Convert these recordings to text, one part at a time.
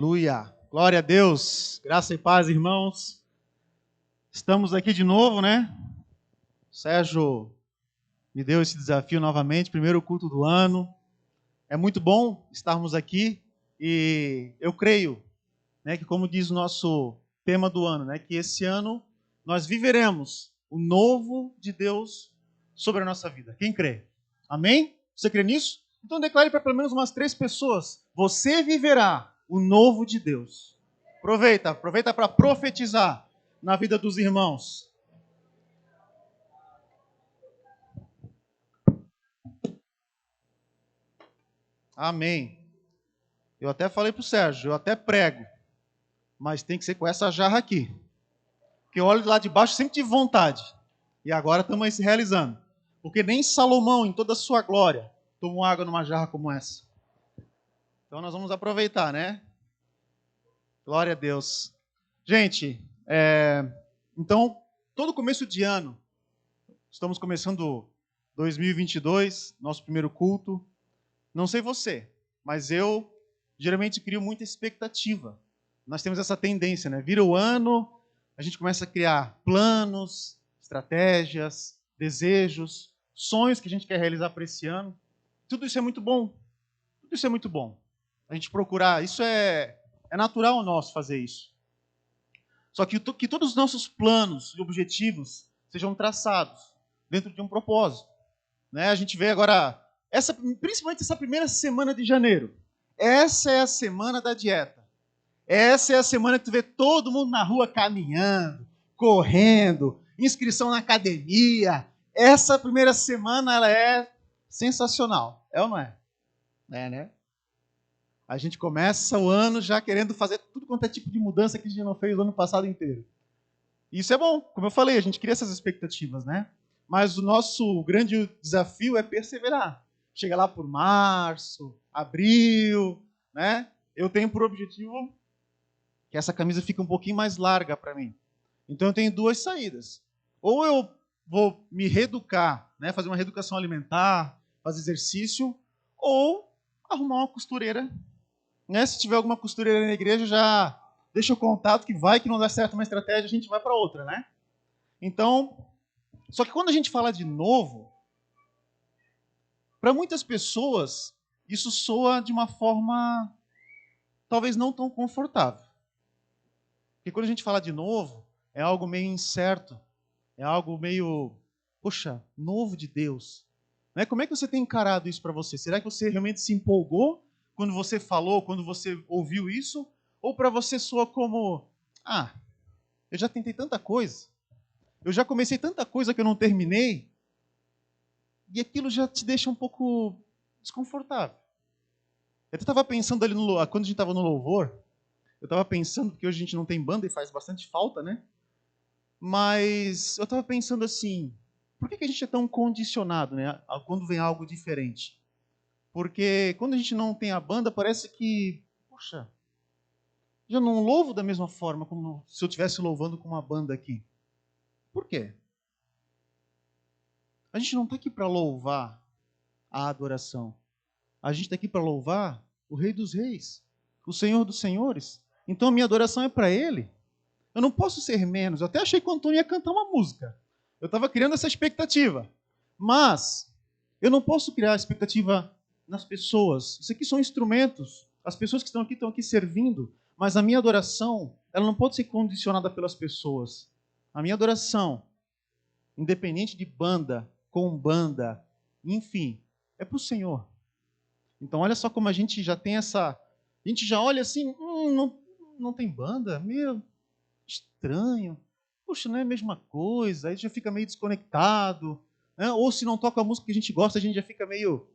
Aleluia. Glória a Deus. Graça e paz, irmãos. Estamos aqui de novo, né? O Sérgio me deu esse desafio novamente, primeiro culto do ano. É muito bom estarmos aqui e eu creio, né, que como diz o nosso tema do ano, né, que esse ano nós viveremos o novo de Deus sobre a nossa vida. Quem crê? Amém? Você crê nisso? Então declare para pelo menos umas 3 pessoas. Você viverá o novo de Deus. Aproveita para profetizar na vida dos irmãos. Amém. Eu até falei para o Sérgio, eu até prego, mas tem que ser com essa jarra aqui. Porque eu olho lá de baixo sempre tive vontade. E agora estamos aí se realizando. Porque nem Salomão, em toda a sua glória, tomou água numa jarra como essa. Então nós vamos aproveitar, né? Glória a Deus. Gente, então, todo começo de ano, estamos começando 2022, nosso primeiro culto. Não sei você, mas eu geralmente crio muita expectativa. Nós temos essa tendência, né? Vira o ano, a gente começa a criar planos, estratégias, desejos, sonhos que a gente quer realizar para esse ano. Tudo isso é muito bom. Tudo isso é muito bom. A gente procurar, isso é natural nosso fazer isso. Só que todos os nossos planos e objetivos sejam traçados dentro de um propósito. Né? A gente vê agora, principalmente essa primeira semana de janeiro. Essa é a semana da dieta. Essa é a semana que tu vê todo mundo na rua caminhando, correndo, inscrição na academia. Essa primeira semana ela é sensacional. É ou não é? É, né? A gente começa o ano já querendo fazer tudo quanto é tipo de mudança que a gente não fez o ano passado inteiro. E isso é bom, como eu falei, a gente cria essas expectativas, né? Mas o nosso grande desafio é perseverar. Chega lá por março, abril, né? Eu tenho por objetivo que essa camisa fique um pouquinho mais larga para mim. Então eu tenho 2 saídas. Ou eu vou me reeducar, né? Fazer uma reeducação alimentar, fazer exercício, ou arrumar uma costureira. Né? Se tiver alguma costureira na igreja, já deixa o contato que vai que não dá certo uma estratégia, a gente vai para outra, né? Então, só que quando a gente fala de novo, para muitas pessoas, isso soa de uma forma talvez não tão confortável. Porque quando a gente fala de novo, é algo meio incerto, é algo meio, poxa, novo de Deus. Né? Como é que você tem encarado isso para você? Será que você realmente se empolgou quando você falou, quando você ouviu isso? Ou para você soa como, eu já tentei tanta coisa, eu já comecei tanta coisa que eu não terminei, e aquilo já te deixa um pouco desconfortável. Eu até estava pensando ali, quando a gente estava no louvor, eu estava pensando, porque hoje a gente não tem banda e faz bastante falta, né? Mas eu estava pensando assim, por que a gente é tão condicionado, né, quando vem algo diferente? Porque quando a gente não tem a banda, parece que, poxa, já não louvo da mesma forma como se eu estivesse louvando com uma banda aqui. Por quê? A gente não está aqui para louvar a adoração. A gente está aqui para louvar o Rei dos Reis, o Senhor dos Senhores. Então a minha adoração é para Ele. Eu não posso ser menos. Eu até achei que o Antônio ia cantar uma música. Eu estava criando essa expectativa. Mas eu não posso criar expectativa nas pessoas. Isso aqui são instrumentos. As pessoas que estão aqui servindo. Mas a minha adoração, ela não pode ser condicionada pelas pessoas. A minha adoração, independente de banda, com banda, enfim, é para o Senhor. Então olha só como a gente já tem essa... A gente já olha assim, não tem banda? Meu, estranho. Poxa, não é a mesma coisa. Aí já fica meio desconectado. Né? Ou se não toca a música que a gente gosta, a gente já fica meio...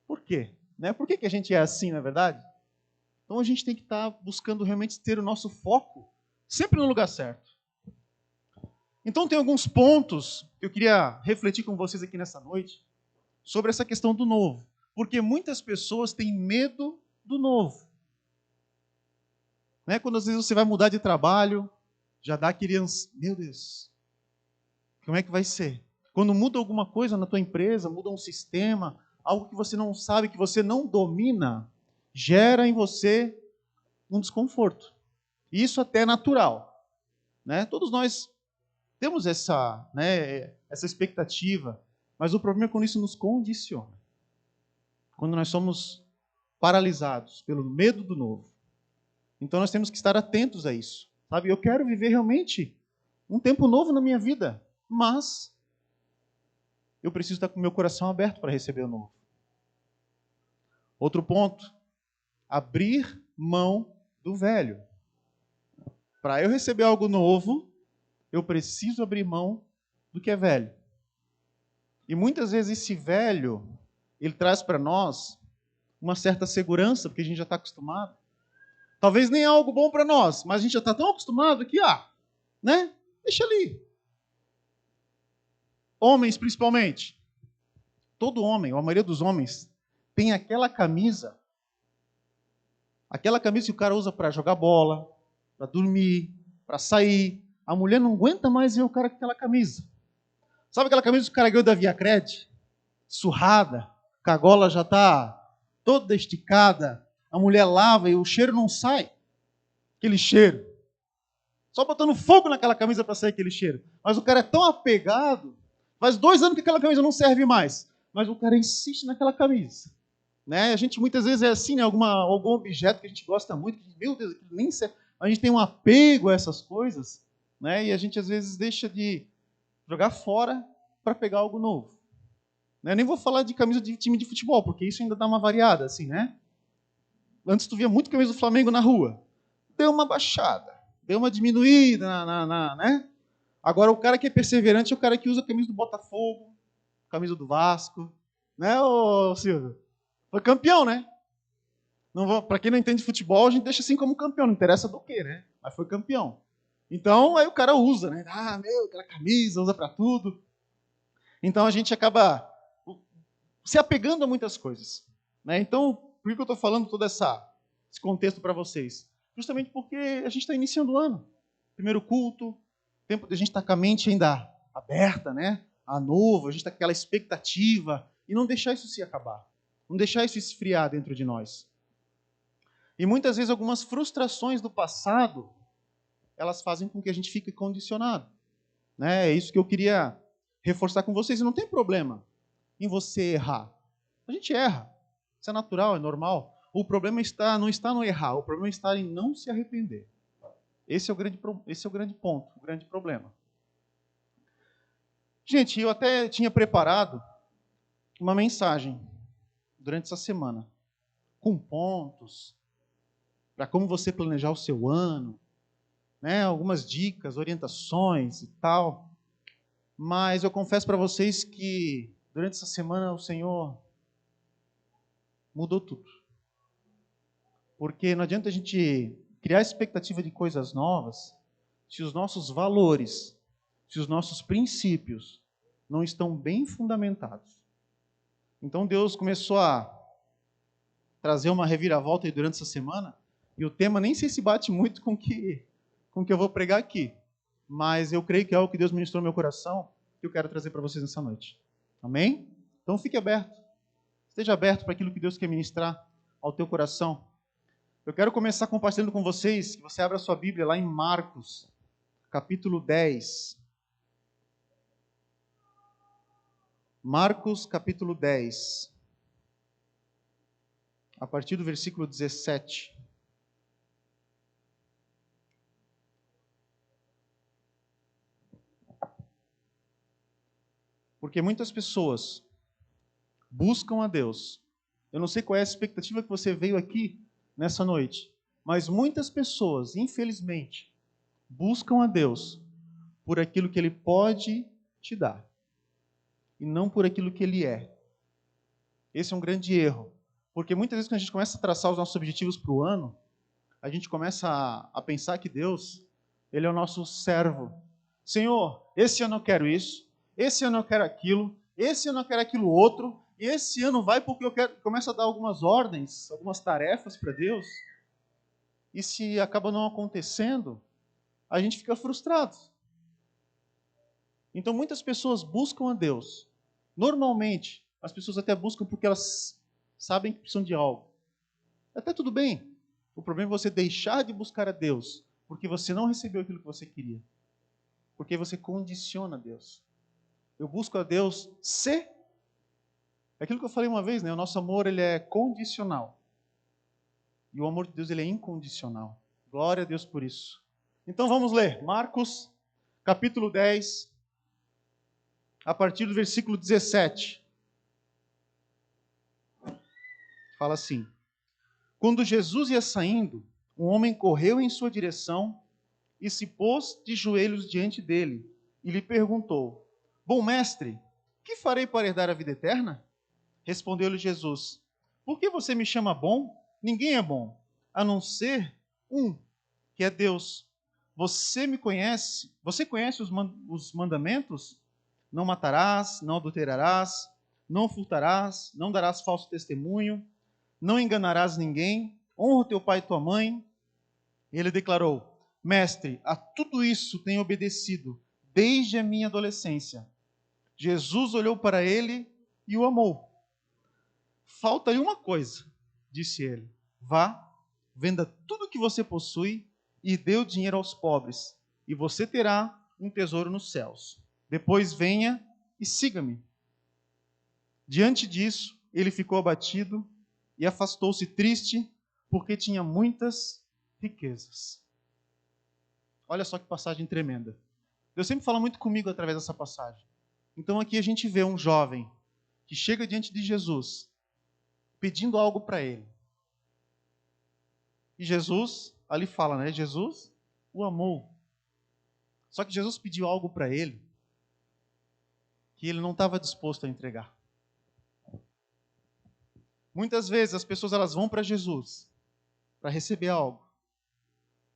Por quê? Né? Por que a gente é assim, na verdade? Então a gente tem que estar buscando realmente ter o nosso foco sempre no lugar certo. Então tem alguns pontos que eu queria refletir com vocês aqui nessa noite sobre essa questão do novo. Porque muitas pessoas têm medo do novo. Né? Quando às vezes você vai mudar de trabalho, já dá aquele... Meu Deus, como é que vai ser? Quando muda alguma coisa na tua empresa, muda um sistema, algo que você não sabe, que você não domina, gera em você um desconforto. E isso até é natural, né? Todos nós temos essa, né, essa expectativa, mas o problema é quando isso nos condiciona. Quando nós somos paralisados pelo medo do novo. Então nós temos que estar atentos a isso. Sabe, eu quero viver realmente um tempo novo na minha vida, mas eu preciso estar com o meu coração aberto para receber o novo. Outro ponto, abrir mão do velho. Para eu receber algo novo, eu preciso abrir mão do que é velho. E muitas vezes esse velho, ele traz para nós uma certa segurança, porque a gente já está acostumado. Talvez nem é algo bom para nós, mas a gente já está tão acostumado que, né? Deixa ali. Homens, principalmente. Todo homem, ou a maioria dos homens, tem aquela camisa que o cara usa para jogar bola, para dormir, para sair. A mulher não aguenta mais ver o cara com aquela camisa. Sabe aquela camisa que o cara ganhou da Viacred? Surrada, a gola já está toda esticada, a mulher lava e o cheiro não sai. Aquele cheiro. Só botando fogo naquela camisa para sair aquele cheiro. Mas o cara é tão apegado, faz 2 anos que aquela camisa não serve mais, mas o cara insiste naquela camisa. Né? A gente muitas vezes é assim, né? Algum objeto que a gente gosta muito, que, meu Deus, nem serve. A gente tem um apego a essas coisas, né? E a gente às vezes deixa de jogar fora para pegar algo novo. Né? Nem vou falar de camisa de time de futebol, porque isso ainda dá uma variada, assim, né? Antes tu via muito camisa do Flamengo na rua. Deu uma baixada, deu uma diminuída, né? Agora o cara que é perseverante é o cara que usa a camisa do Botafogo, camisa do Vasco, né, ô Silvio? Foi campeão, né? Para quem não entende futebol, a gente deixa assim como campeão, não interessa do quê, né? Mas foi campeão. Então, aí o cara usa, né? Aquela camisa, usa para tudo. Então, a gente acaba se apegando a muitas coisas. Né? Então, por que eu estou falando todo esse contexto para vocês? Justamente porque a gente está iniciando o ano. Primeiro culto, tempo de a gente estar com a mente ainda aberta, né? A novo, a gente está com aquela expectativa. E não deixar isso se acabar. Não deixar isso esfriar dentro de nós. E muitas vezes algumas frustrações do passado, elas fazem com que a gente fique condicionado. Né? É isso que eu queria reforçar com vocês. E não tem problema em você errar. A gente erra. Isso é natural, é normal. O problema não está no errar, o problema está em não se arrepender. Esse é o grande ponto, o grande problema. Gente, eu até tinha preparado uma mensagem durante essa semana, com pontos, para como você planejar o seu ano, né? Algumas dicas, orientações e tal. Mas eu confesso para vocês que durante essa semana o Senhor mudou tudo. Porque não adianta a gente criar expectativa de coisas novas se os nossos valores, se os nossos princípios não estão bem fundamentados. Então Deus começou a trazer uma reviravolta aí durante essa semana, e o tema nem sei se bate muito com o que eu vou pregar aqui, mas eu creio que é o que Deus ministrou no meu coração que eu quero trazer para vocês nessa noite. Amém? Então fique aberto. Esteja aberto para aquilo que Deus quer ministrar ao teu coração. Eu quero começar compartilhando com vocês, que você abra a sua Bíblia lá em Marcos, capítulo 10. Marcos, capítulo 10. A partir do versículo 17. Porque muitas pessoas buscam a Deus. Eu não sei qual é a expectativa que você veio aqui nessa noite, mas muitas pessoas, infelizmente, buscam a Deus por aquilo que Ele pode te dar e não por aquilo que Ele é. Esse é um grande erro, porque muitas vezes quando a gente começa a traçar os nossos objetivos para o ano, a gente começa a pensar que Deus, Ele é o nosso servo. Senhor, esse ano eu quero isso, esse ano eu quero aquilo, esse ano eu quero aquilo outro, e esse ano vai porque eu quero. Começa a dar algumas ordens, algumas tarefas para Deus, e se acaba não acontecendo, a gente fica frustrado. Então muitas pessoas buscam a Deus. Normalmente, as pessoas até buscam porque elas sabem que precisam de algo. Até tudo bem. O problema é você deixar de buscar a Deus porque você não recebeu aquilo que você queria. Porque você condiciona Deus. Eu busco a Deus se... É aquilo que eu falei uma vez, né? O nosso amor, ele é condicional. E o amor de Deus, ele é incondicional. Glória a Deus por isso. Então vamos ler. Marcos, capítulo 10, a partir do versículo 17. Fala assim: Quando Jesus ia saindo, um homem correu em sua direção e se pôs de joelhos diante dele e lhe perguntou: Bom mestre, que farei para herdar a vida eterna? Respondeu-lhe Jesus: Por que você me chama bom? Ninguém é bom, a não ser um, que é Deus. Você conhece os mandamentos? Não matarás, não adulterarás, não furtarás, não darás falso testemunho, não enganarás ninguém, honra teu pai e tua mãe. E ele declarou: Mestre, a tudo isso tenho obedecido desde a minha adolescência. Jesus olhou para ele e o amou. Falta-lhe uma coisa, disse ele: Vá, venda tudo o que você possui e dê o dinheiro aos pobres, e você terá um tesouro nos céus. Depois venha e siga-me. Diante disso, ele ficou abatido e afastou-se triste, porque tinha muitas riquezas. Olha só que passagem tremenda. Deus sempre fala muito comigo através dessa passagem. Então aqui a gente vê um jovem que chega diante de Jesus, pedindo algo para ele. E Jesus, ali fala, né? Jesus o amou. Só que Jesus pediu algo para ele que ele não estava disposto a entregar. Muitas vezes as pessoas elas vão para Jesus para receber algo.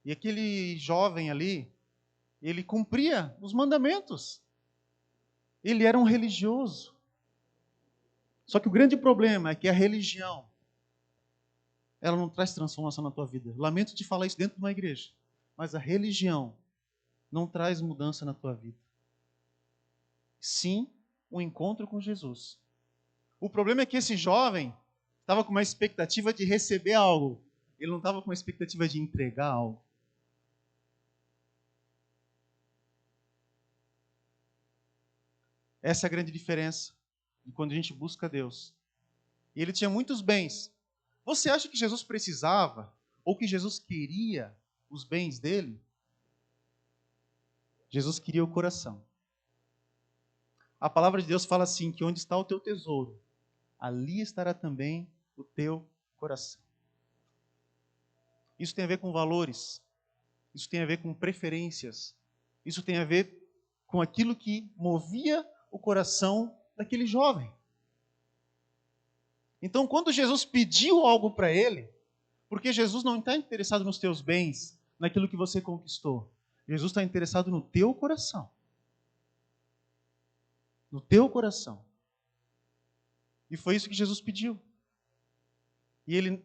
E aquele jovem ali, ele cumpria os mandamentos. Ele era um religioso. Só que o grande problema é que a religião, ela não traz transformação na tua vida. Lamento te falar isso dentro de uma igreja, mas a religião não traz mudança na tua vida. Sim, o encontro com Jesus. O problema é que esse jovem estava com uma expectativa de receber algo. Ele não estava com uma expectativa de entregar algo. Essa é a grande diferença de quando a gente busca Deus. E ele tinha muitos bens. Você acha que Jesus precisava ou que Jesus queria os bens dele? Jesus queria o coração. A palavra de Deus fala assim, que onde está o teu tesouro, ali estará também o teu coração. Isso tem a ver com valores, isso tem a ver com preferências, isso tem a ver com aquilo que movia o coração daquele jovem. Então, quando Jesus pediu algo para ele, porque Jesus não está interessado nos teus bens, naquilo que você conquistou, Jesus está interessado no teu coração. No teu coração. E foi isso que Jesus pediu. E ele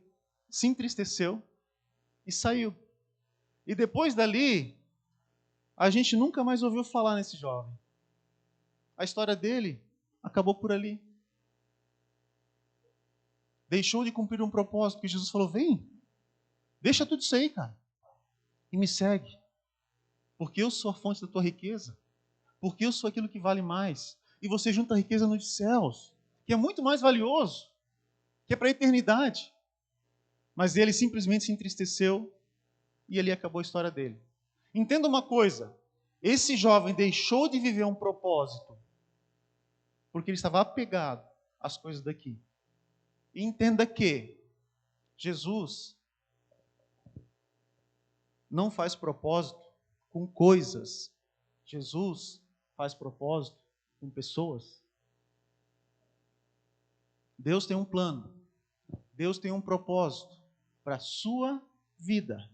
se entristeceu e saiu. E depois dali, a gente nunca mais ouviu falar nesse jovem. A história dele acabou por ali. Deixou de cumprir um propósito, porque Jesus falou: vem, deixa tudo isso aí, cara, e me segue. Porque eu sou a fonte da tua riqueza. Porque eu sou aquilo que vale mais. E você junta a riqueza nos céus, que é muito mais valioso, que é para a eternidade. Mas ele simplesmente se entristeceu e ali acabou a história dele. Entenda uma coisa, esse jovem deixou de viver um propósito porque ele estava apegado às coisas daqui. E entenda que Jesus não faz propósito com coisas. Jesus faz propósito com pessoas. Deus tem um plano. Deus tem um propósito para a sua vida.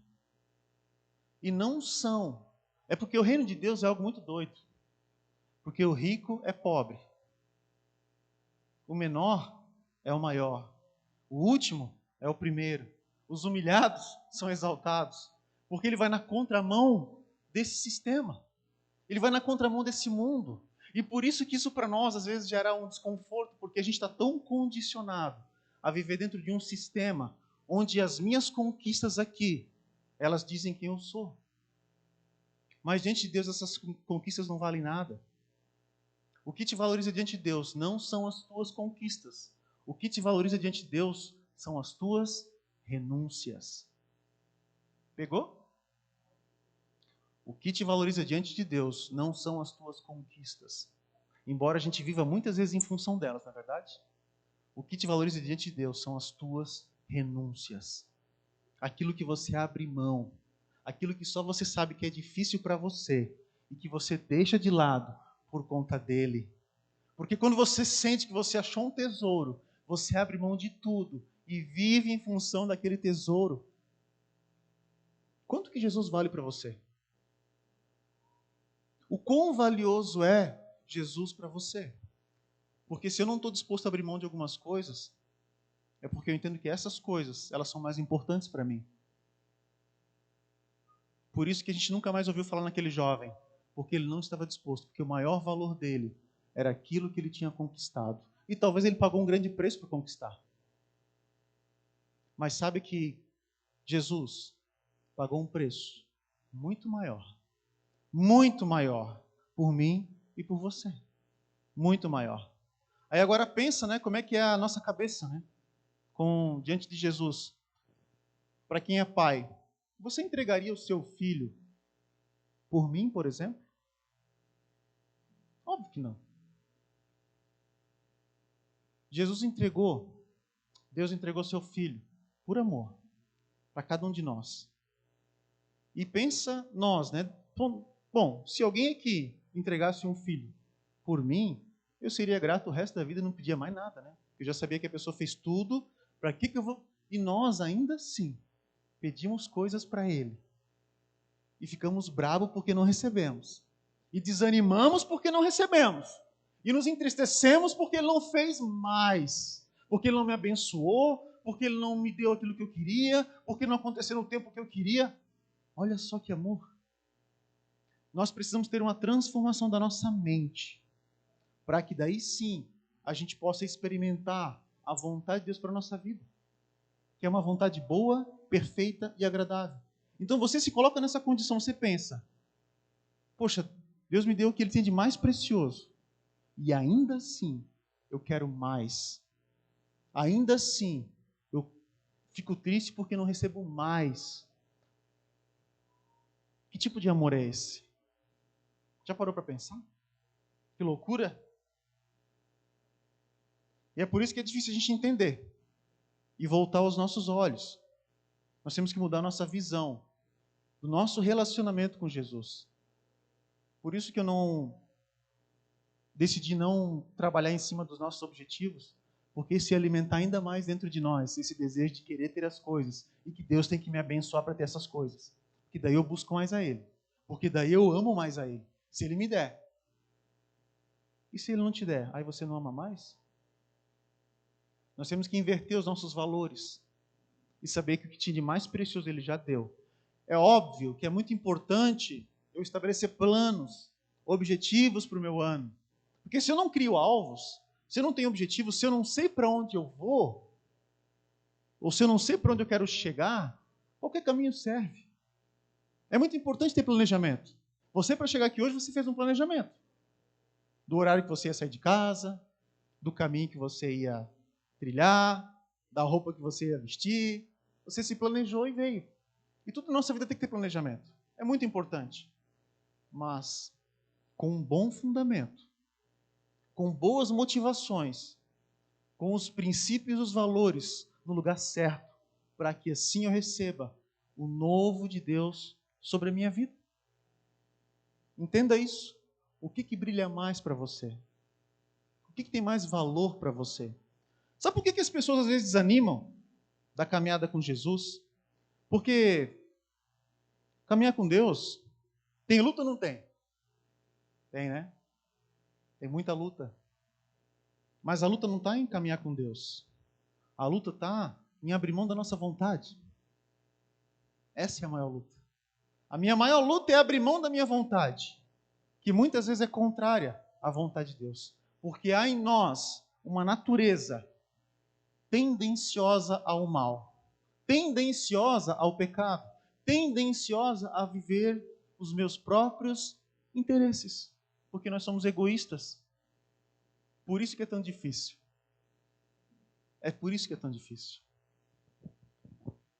E não são. É porque o reino de Deus é algo muito doido. Porque o rico é pobre. O menor é o maior. O último é o primeiro. Os humilhados são exaltados. Porque ele vai na contramão desse sistema. Ele vai na contramão desse mundo. E por isso que isso para nós às vezes gera um desconforto, porque a gente está tão condicionado a viver dentro de um sistema onde as minhas conquistas aqui, elas dizem quem eu sou. Mas diante de Deus essas conquistas não valem nada. O que te valoriza diante de Deus não são as tuas conquistas. O que te valoriza diante de Deus são as tuas renúncias. Pegou? O que te valoriza diante de Deus não são as tuas conquistas. Embora a gente viva muitas vezes em função delas, não é verdade? O que te valoriza diante de Deus são as tuas renúncias. Aquilo que você abre mão. Aquilo que só você sabe que é difícil para você e que você deixa de lado por conta dele. Porque quando você sente que você achou um tesouro, você abre mão de tudo e vive em função daquele tesouro. Quanto que Jesus vale para você? O quão valioso é Jesus para você? Porque se eu não estou disposto a abrir mão de algumas coisas, é porque eu entendo que essas coisas, elas são mais importantes para mim. Por isso que a gente nunca mais ouviu falar naquele jovem, porque ele não estava disposto, porque o maior valor dele era aquilo que ele tinha conquistado. E talvez ele pagou um grande preço para conquistar. Mas sabe que Jesus pagou um preço muito maior por mim e por você. Muito maior. Aí agora pensa, né, como é que é a nossa cabeça, né? Diante de Jesus. Para quem é pai, você entregaria o seu filho por mim, por exemplo? Óbvio que não. Deus entregou seu filho por amor para cada um de nós. E pensa nós, né? Bom, se alguém aqui entregasse um filho por mim, eu seria grato o resto da vida e não pedia mais nada, né? Eu já sabia que a pessoa fez tudo, para que eu vou... E nós ainda assim pedimos coisas para ele. E ficamos bravos porque não recebemos. E desanimamos porque não recebemos. E nos entristecemos porque ele não fez mais. Porque ele não me abençoou, porque ele não me deu aquilo que eu queria, porque não aconteceu no tempo que eu queria. Olha só que amor. Nós precisamos ter uma transformação da nossa mente, para que daí sim a gente possa experimentar a vontade de Deus para a nossa vida, que é uma vontade boa, perfeita e agradável. Então você se coloca nessa condição, você pensa, poxa, Deus me deu o que Ele tem de mais precioso, e ainda assim eu quero mais. Ainda assim eu fico triste porque não recebo mais. Que tipo de amor é esse? Já parou para pensar? Que loucura! E é por isso que é difícil a gente entender e voltar aos nossos olhos. Nós temos que mudar a nossa visão do nosso relacionamento com Jesus. Por isso que eu decidi não trabalhar em cima dos nossos objetivos, porque se alimentar ainda mais dentro de nós esse desejo de querer ter as coisas e que Deus tem que me abençoar para ter essas coisas. Que daí eu busco mais a Ele. Porque daí eu amo mais a Ele. Se Ele me der. E se Ele não te der, aí você não ama mais? Nós temos que inverter os nossos valores e saber que o que tinha de mais precioso Ele já deu. É óbvio que é muito importante eu estabelecer planos, objetivos para o meu ano. Porque se eu não crio alvos, se eu não tenho objetivos, se eu não sei para onde eu vou, ou se eu não sei para onde eu quero chegar, qualquer caminho serve. É muito importante ter planejamento. Você, para chegar aqui hoje, você fez um planejamento. Do horário que você ia sair de casa, do caminho que você ia trilhar, da roupa que você ia vestir. Você se planejou e veio. E tudo na nossa vida tem que ter planejamento. É muito importante. Mas com um bom fundamento, com boas motivações, com os princípios e os valores no lugar certo, para que assim eu receba o novo de Deus sobre a minha vida. Entenda isso. O que brilha mais para você? O que tem mais valor para você? Sabe por que as pessoas às vezes desanimam da caminhada com Jesus? Porque caminhar com Deus tem luta ou não tem? Tem, né? Tem muita luta. Mas a luta não está em caminhar com Deus. A luta está em abrir mão da nossa vontade. Essa é a maior luta. A minha maior luta é abrir mão da minha vontade, que muitas vezes é contrária à vontade de Deus. Porque há em nós uma natureza tendenciosa ao mal. tendenciosa ao pecado, tendenciosa a viver os meus próprios interesses, porque nós somos egoístas. Por isso que é tão difícil. É por isso que é tão difícil.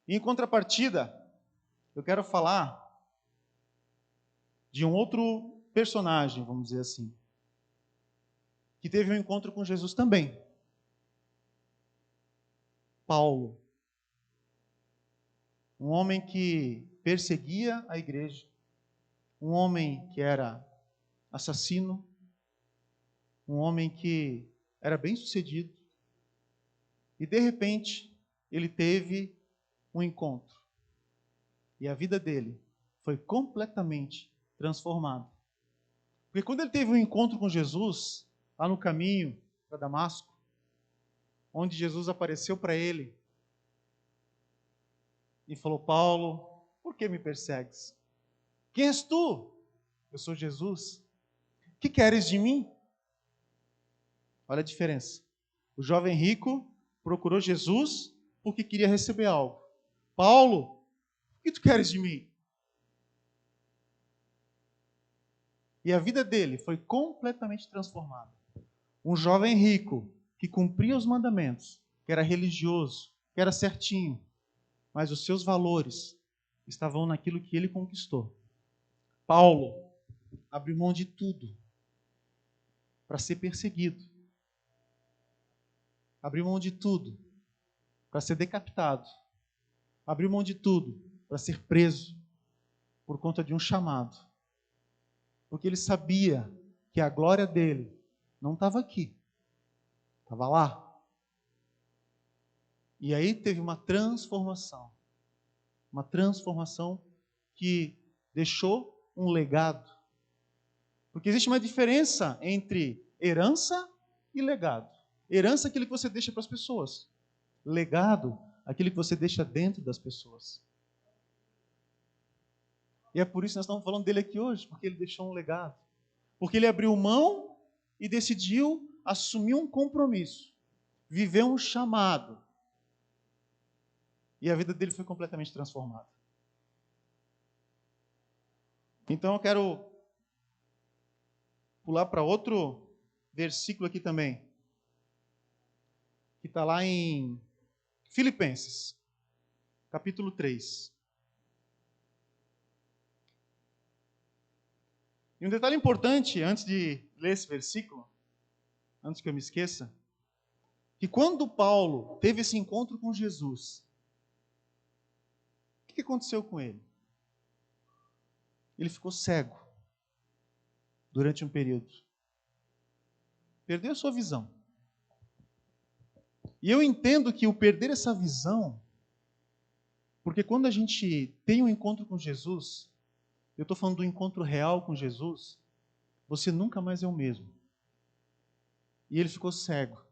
E em contrapartida, eu quero falar de um outro personagem, vamos dizer assim, que teve um encontro com Jesus também. Paulo. Um homem que perseguia a igreja, um homem que era assassino, um homem que era bem-sucedido, e de repente ele teve um encontro. E a vida dele foi completamente transformada. Porque quando ele teve um encontro com Jesus, lá no caminho para Damasco, onde Jesus apareceu para ele e falou: Paulo, por que me persegues? Quem és tu? Eu sou Jesus. O que queres de mim? Olha a diferença. O jovem rico procurou Jesus porque queria receber algo. Paulo, o que tu queres de mim? E a vida dele foi completamente transformada. Um jovem rico que cumpria os mandamentos, que era religioso, que era certinho, mas os seus valores estavam naquilo que ele conquistou. Paulo abriu mão de tudo para ser perseguido. Abriu mão de tudo para ser decapitado. Abriu mão de tudo para ser preso por conta de um chamado. Porque ele sabia que a glória dele não estava aqui, estava lá. E aí teve uma transformação que deixou um legado. Porque existe uma diferença entre herança e legado. Herança é aquilo que você deixa para as pessoas. Legado, aquilo que você deixa dentro das pessoas. E é por isso que nós estamos falando dele aqui hoje, porque ele deixou um legado. Porque ele abriu mão e decidiu assumir um compromisso, viver um chamado. E a vida dele foi completamente transformada. Então eu quero pular para outro versículo aqui também, que está lá em Filipenses, capítulo 3. E um detalhe importante, antes de ler esse versículo, antes que eu me esqueça, que quando Paulo teve esse encontro com Jesus, o que aconteceu com ele? Ele ficou cego durante um período. Perdeu a sua visão. E eu entendo que o perder essa visão, porque quando a gente tem um encontro com Jesus, eu estou falando do encontro real com Jesus, você nunca mais é o mesmo. E ele ficou cego,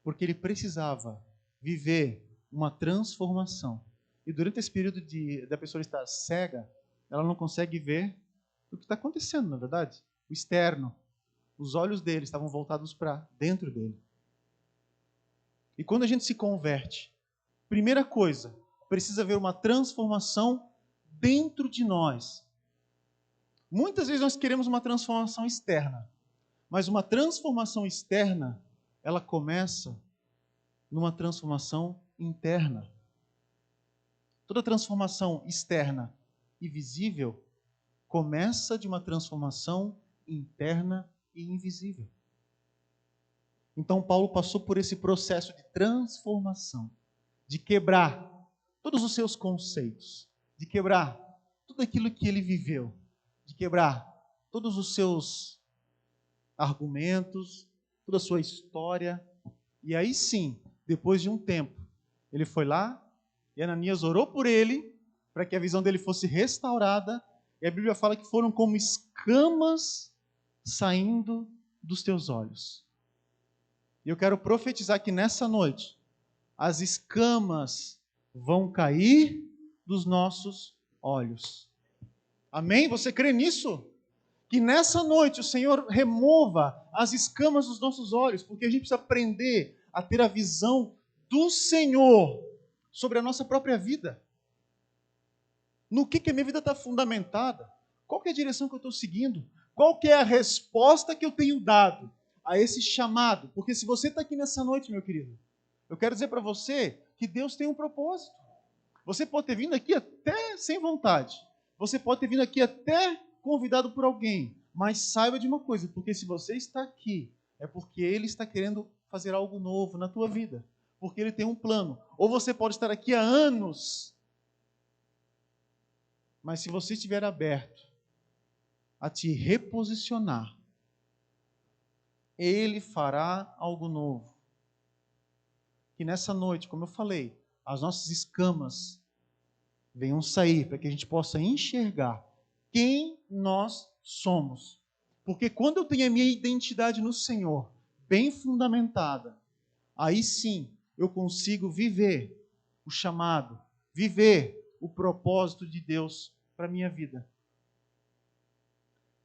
porque ele precisava viver uma transformação. E durante esse período da pessoa estar cega, ela não consegue ver o que está acontecendo, na verdade. O externo. Os olhos dele estavam voltados para dentro dele. E quando a gente se converte, primeira coisa, precisa haver uma transformação dentro de nós. Muitas vezes nós queremos uma transformação externa, mas uma transformação externa, ela começa numa transformação interna. Toda transformação externa e visível começa de uma transformação interna e invisível. Então Paulo passou por esse processo de transformação, de quebrar todos os seus conceitos, de quebrar tudo aquilo que ele viveu, de quebrar todos os seus argumentos, toda a sua história. E aí sim, depois de um tempo, ele foi lá e Ananias orou por ele para que a visão dele fosse restaurada. E a Bíblia fala que foram como escamas saindo dos teus olhos. E eu quero profetizar que nessa noite, as escamas vão cair dos nossos olhos. Amém? Você crê nisso? Que nessa noite o Senhor remova as escamas dos nossos olhos, porque a gente precisa aprender a ter a visão do Senhor sobre a nossa própria vida. No que a minha vida está fundamentada? Qual que é a direção que eu estou seguindo? Qual que é a resposta que eu tenho dado a esse chamado? Porque se você está aqui nessa noite, meu querido, eu quero dizer para você que Deus tem um propósito. Você pode ter vindo aqui até sem vontade. Você pode ter vindo aqui até convidado por alguém. Mas saiba de uma coisa, porque se você está aqui, é porque Ele está querendo fazer algo novo na tua vida. Porque Ele tem um plano. Ou você pode estar aqui há anos, mas se você estiver aberto a te reposicionar, Ele fará algo novo. Que nessa noite, como eu falei, as nossas escamas venham sair para que a gente possa enxergar quem nós somos. Porque quando eu tenho a minha identidade no Senhor bem fundamentada, aí sim eu consigo viver o chamado, viver o propósito de Deus para a minha vida.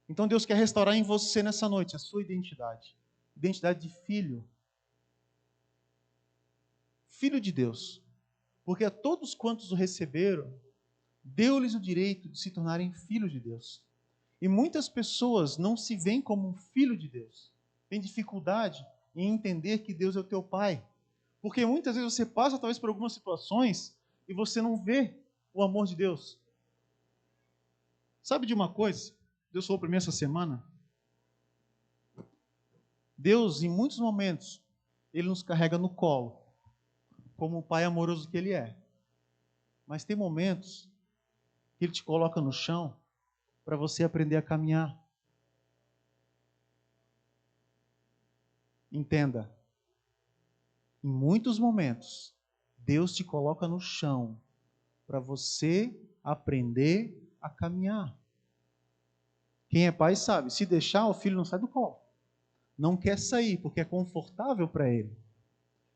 Então Deus quer restaurar em você nessa noite a sua identidade. Identidade de filho. Filho de Deus. Porque a todos quantos o receberam, deu-lhes o direito de se tornarem filhos de Deus. E muitas pessoas não se veem como um filho de Deus. Tem dificuldade em entender que Deus é o teu pai. Porque muitas vezes você passa talvez por algumas situações e você não vê o amor de Deus. Sabe de uma coisa? Deus falou para mim essa semana. Deus, em muitos momentos, Ele nos carrega no colo, como o pai amoroso que Ele é. Mas tem momentos que Ele te coloca no chão para você aprender a caminhar. Entenda, em muitos momentos, Deus te coloca no chão para você aprender a caminhar. Quem é pai sabe, se deixar, o filho não sai do colo. Não quer sair, porque é confortável para ele.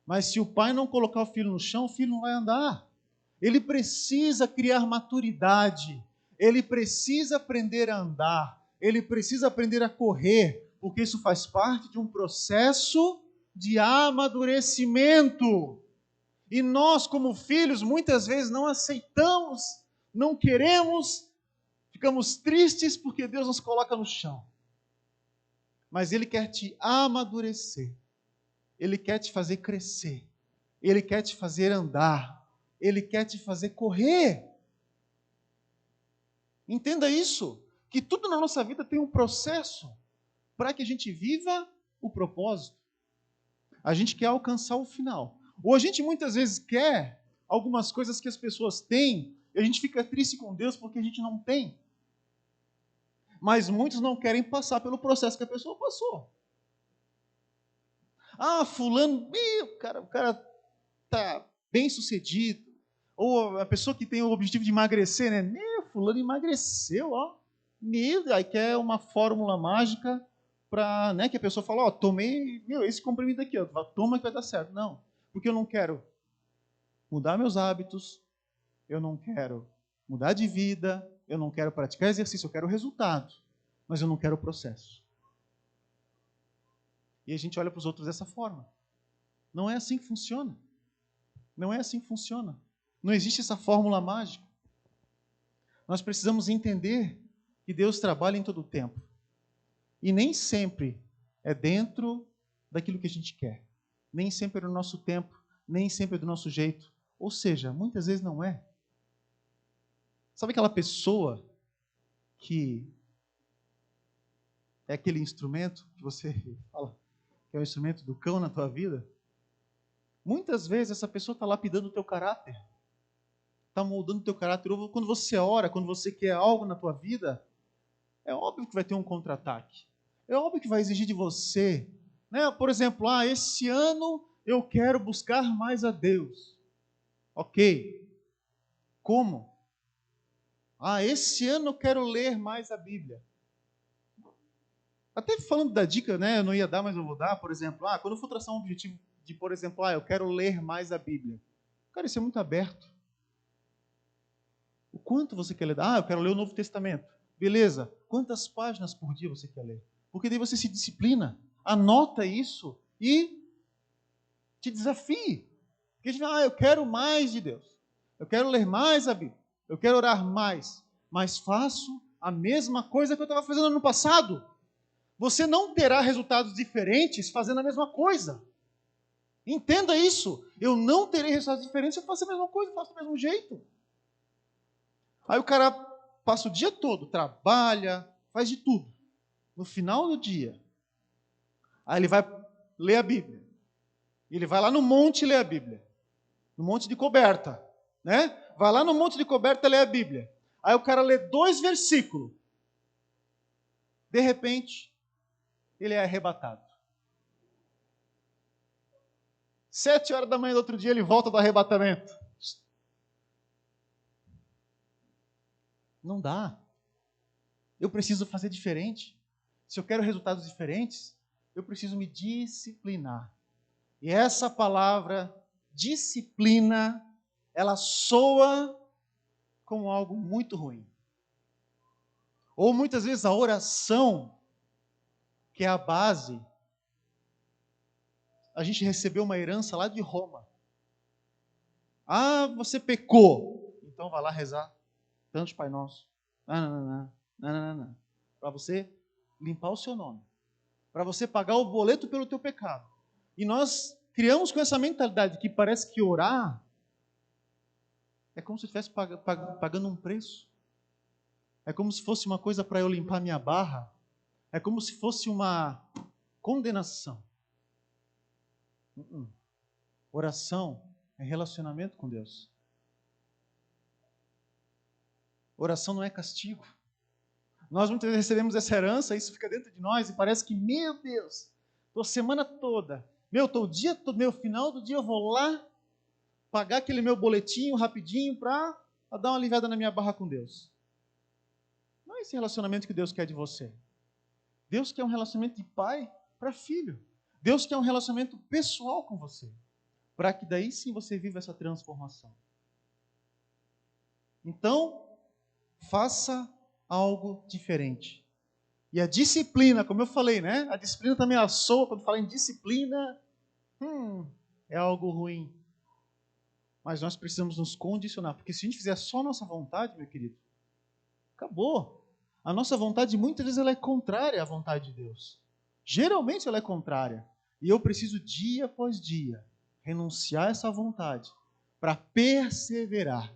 Mas se o pai não colocar o filho no chão, o filho não vai andar. Ele precisa criar maturidade. Ele precisa aprender a andar. Ele precisa aprender a correr, porque isso faz parte de um processo de amadurecimento. E nós, como filhos, muitas vezes não aceitamos, não queremos, ficamos tristes porque Deus nos coloca no chão. Mas Ele quer te amadurecer. Ele quer te fazer crescer. Ele quer te fazer andar. Ele quer te fazer correr. Entenda isso, que tudo na nossa vida tem um processo para que a gente viva o propósito. A gente quer alcançar o final. Ou a gente muitas vezes quer algumas coisas que as pessoas têm e a gente fica triste com Deus porque a gente não tem. Mas muitos não querem passar pelo processo que a pessoa passou. Ah, fulano, o cara tá bem sucedido. Ou a pessoa que tem o objetivo de emagrecer, né? Fulano emagreceu, ó. Aí quer uma fórmula mágica para, né, que a pessoa fala, ó, tomei, esse comprimido aqui, ó, toma que vai dar certo. Não, porque eu não quero mudar meus hábitos, eu não quero mudar de vida, eu não quero praticar exercício, eu quero resultado, mas eu não quero o processo. E a gente olha para os outros dessa forma. Não é assim que funciona. Não é assim que funciona. Não existe essa fórmula mágica. Nós precisamos entender que Deus trabalha em todo o tempo. E nem sempre é dentro daquilo que a gente quer. Nem sempre é do nosso tempo, nem sempre é do nosso jeito. Ou seja, muitas vezes não é. Sabe aquela pessoa que é aquele instrumento que você fala que é o instrumento do cão na tua vida? Muitas vezes essa pessoa está lapidando o teu caráter. Está moldando o teu caráter. Ou quando você ora, quando você quer algo na tua vida, é óbvio que vai ter um contra-ataque. É óbvio que vai exigir de você. Né? Por exemplo, esse ano eu quero buscar mais a Deus. Ok. Como? Esse ano eu quero ler mais a Bíblia. Até falando da dica, né? Eu não ia dar, mas eu vou dar. Por exemplo, quando eu for traçar um objetivo de, por exemplo, eu quero ler mais a Bíblia. Cara, isso é muito aberto. O quanto você quer ler? Eu quero ler o Novo Testamento. Beleza. Quantas páginas por dia você quer ler? Porque daí você se disciplina. Anota isso e te desafie. Porque a gente fala, eu quero mais de Deus. Eu quero ler mais a Bíblia. Eu quero orar mais. Mas faço a mesma coisa que eu estava fazendo no passado. Você não terá resultados diferentes fazendo a mesma coisa. Entenda isso. Eu não terei resultados diferentes se eu faço a mesma coisa, eu faço do mesmo jeito. Aí o cara passa o dia todo, trabalha, faz de tudo. No final do dia, aí ele vai ler a Bíblia. Ele vai lá no monte ler a Bíblia. No monte de coberta, né? Vai lá no monte de coberta ler a Bíblia. Aí o cara lê 2 versículos. De repente, ele é arrebatado. 7 horas da manhã do outro dia, ele volta do arrebatamento. Não dá. Eu preciso fazer diferente. Se eu quero resultados diferentes, eu preciso me disciplinar. E essa palavra, disciplina, ela soa como algo muito ruim. Ou muitas vezes a oração, que é a base, a gente recebeu uma herança lá de Roma. Ah, você pecou. Então vai lá rezar tantos Pai Nosso. Para você limpar o seu nome. Para você pagar o boleto pelo teu pecado. E nós criamos com essa mentalidade que parece que orar é como se eu estivesse pagando um preço. É como se fosse uma coisa para eu limpar minha barra. É como se fosse uma condenação. Oração é relacionamento com Deus. Oração não é castigo. Nós muitas vezes recebemos essa herança, isso fica dentro de nós e parece que, meu Deus, estou a semana toda, estou o dia todo, final do dia eu vou lá pagar aquele meu boletinho rapidinho para dar uma aliviada na minha barra com Deus. Não é esse relacionamento que Deus quer de você. Deus quer um relacionamento de pai para filho. Deus quer um relacionamento pessoal com você, para que daí sim você viva essa transformação. Então, faça algo diferente. E a disciplina, como eu falei, né? A disciplina também soa, quando fala em disciplina, é algo ruim. Mas nós precisamos nos condicionar, porque se a gente fizer só a nossa vontade, meu querido, acabou. A nossa vontade, muitas vezes, ela é contrária à vontade de Deus. Geralmente, ela é contrária. E eu preciso, dia após dia, renunciar a essa vontade para perseverar.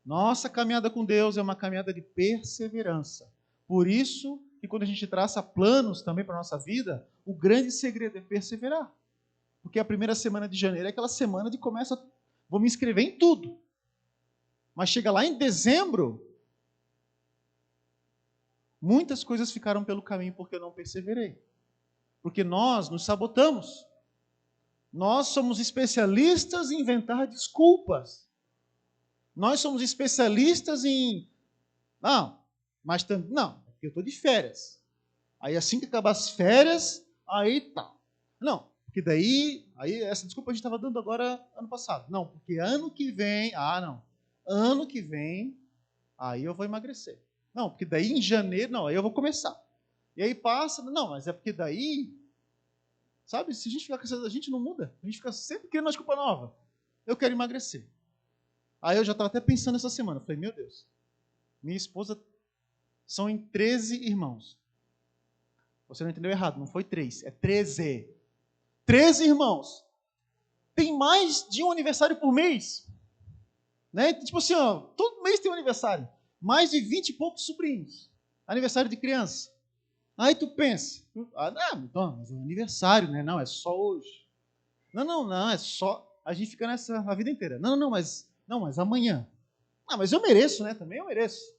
Nossa caminhada com Deus é uma caminhada de perseverança. Por isso que quando a gente traça planos também para a nossa vida, o grande segredo é perseverar. Porque a primeira semana de janeiro é aquela semana de vou me inscrever em tudo. Mas chega lá em dezembro, muitas coisas ficaram pelo caminho porque eu não perseverei. Porque nós nos sabotamos. Nós somos especialistas em inventar desculpas. Nós somos especialistas em... Não, porque eu estou de férias. Aí assim que acabar as férias, aí tá. Não, porque daí essa desculpa a gente estava dando agora ano passado. Não, porque ano que vem, ano que vem, aí eu vou emagrecer. Não, porque daí em janeiro, aí eu vou começar. E aí passa, não, mas é porque daí, sabe, se a gente ficar com essa, a gente não muda. A gente fica sempre querendo uma desculpa nova. Eu quero emagrecer. Aí eu já estava até pensando essa semana, eu falei, meu Deus, minha esposa são em 13 irmãos. Você não entendeu errado, não foi 3, é 13. 13 irmãos. Tem mais de um aniversário por mês. Né? Tipo assim, todo mês tem um aniversário. Mais de 20 e poucos sobrinhos. Aniversário de criança. Aí tu pensa, então, mas é um aniversário, né? Não, é só hoje. Não, é só... A gente fica nessa a vida inteira. Não, mas amanhã. Mas eu mereço, né? Também eu mereço.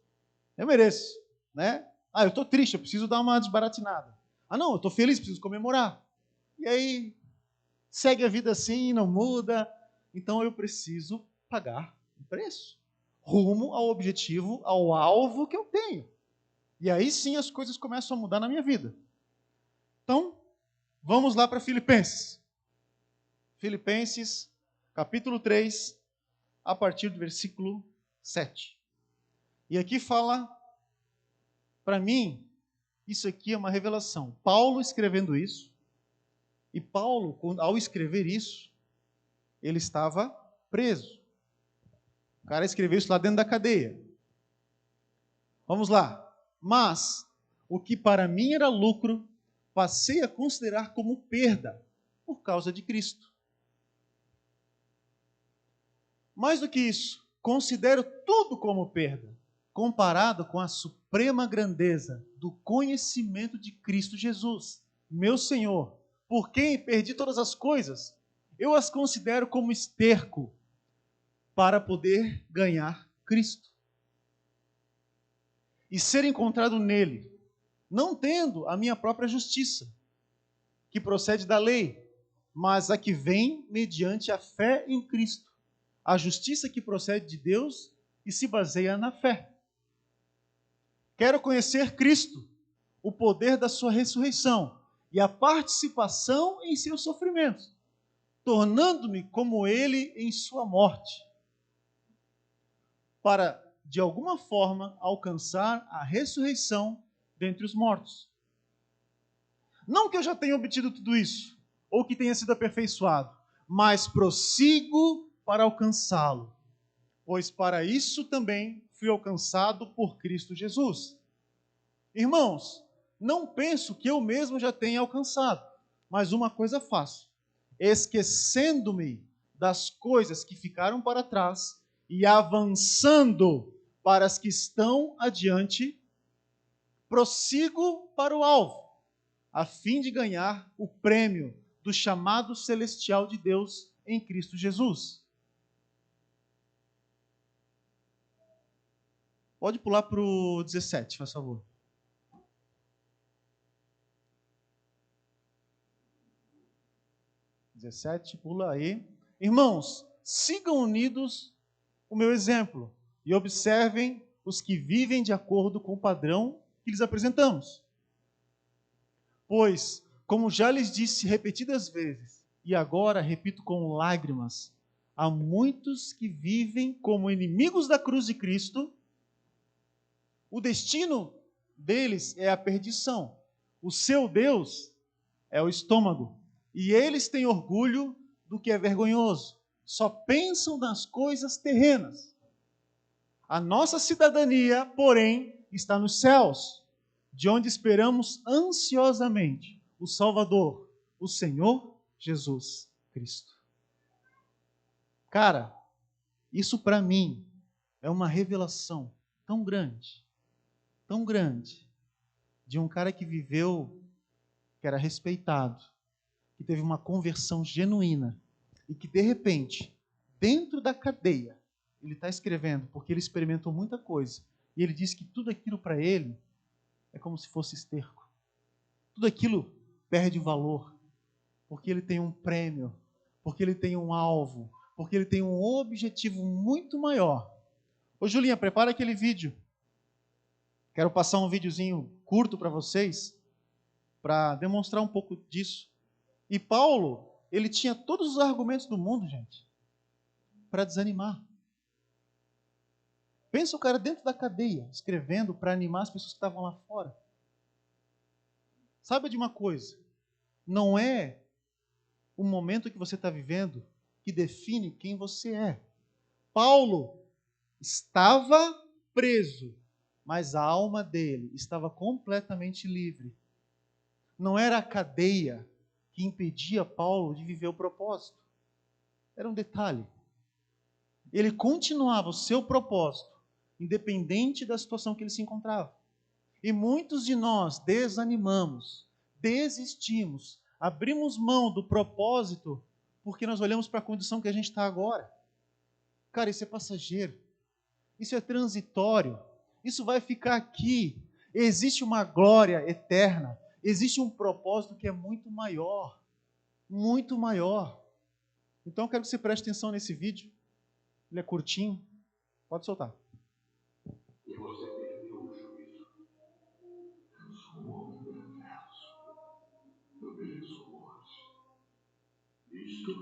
Eu mereço, né? Eu estou triste, eu preciso dar uma desbaratinada. Não, eu estou feliz, preciso comemorar. E aí, segue a vida assim, não muda. Então eu preciso pagar o preço. Rumo ao objetivo, ao alvo que eu tenho. E aí sim as coisas começam a mudar na minha vida. Então, vamos lá para Filipenses. Filipenses, capítulo 3, a partir do versículo 7. E aqui fala, para mim, isso aqui é uma revelação. Paulo escrevendo isso, e Paulo, ao escrever isso, ele estava preso. O cara escreveu isso lá dentro da cadeia. Vamos lá. Mas o que para mim era lucro, passei a considerar como perda por causa de Cristo. Mais do que isso, considero tudo como perda, comparado com a suprema grandeza do conhecimento de Cristo Jesus, meu Senhor, por quem perdi todas as coisas. Eu as considero como esterco para poder ganhar Cristo e ser encontrado nele, não tendo a minha própria justiça, que procede da lei, mas a que vem mediante a fé em Cristo, a justiça que procede de Deus e se baseia na fé. Quero conhecer Cristo, o poder da sua ressurreição e a participação em seus sofrimentos, tornando-me como ele em sua morte, para, de alguma forma, alcançar a ressurreição dentre os mortos. Não que eu já tenha obtido tudo isso, ou que tenha sido aperfeiçoado, mas prossigo para alcançá-lo, pois para isso também fui alcançado por Cristo Jesus. Irmãos, não penso que eu mesmo já tenha alcançado, mas uma coisa faço, esquecendo-me das coisas que ficaram para trás e avançando para as que estão adiante, prossigo para o alvo, a fim de ganhar o prêmio do chamado celestial de Deus em Cristo Jesus. Pode pular para o 17, por favor. Pula aí. Irmãos, sigam unidos o meu exemplo e observem os que vivem de acordo com o padrão que lhes apresentamos. Pois, como já lhes disse repetidas vezes, e agora repito com lágrimas, há muitos que vivem como inimigos da cruz de Cristo. O destino deles é a perdição. O seu Deus é o estômago. E eles têm orgulho do que é vergonhoso. Só pensam nas coisas terrenas. A nossa cidadania, porém, está nos céus, de onde esperamos ansiosamente o Salvador, o Senhor Jesus Cristo. Cara, isso para mim é uma revelação tão grande, de um cara que viveu, que era respeitado, que teve uma conversão genuína e que, de repente, dentro da cadeia, ele está escrevendo porque ele experimentou muita coisa e ele diz que tudo aquilo para ele é como se fosse esterco. Tudo aquilo perde valor porque ele tem um prêmio, porque ele tem um alvo, porque ele tem um objetivo muito maior. Ô Julinha, prepara aquele vídeo. Quero passar um videozinho curto para vocês, para demonstrar um pouco disso. E Paulo, ele tinha todos os argumentos do mundo, gente, para desanimar. Pensa o cara dentro da cadeia, escrevendo para animar as pessoas que estavam lá fora. Saiba de uma coisa, não é o momento que você está vivendo que define quem você é. Paulo estava preso, mas a alma dele estava completamente livre. Não era a cadeia que impedia Paulo de viver o propósito. Era um detalhe. Ele continuava o seu propósito, independente da situação que ele se encontrava. E muitos de nós desanimamos, desistimos, abrimos mão do propósito porque nós olhamos para a condição que a gente está agora. Cara, isso é passageiro, isso é transitório, isso vai ficar aqui. Existe uma glória eterna, existe um propósito que é muito maior, muito maior. Então eu quero que você preste atenção nesse vídeo. Ele é curtinho. Pode soltar. E você perdeu o juízo. Eu sou um homem perverso. Eu mereço morte. Isto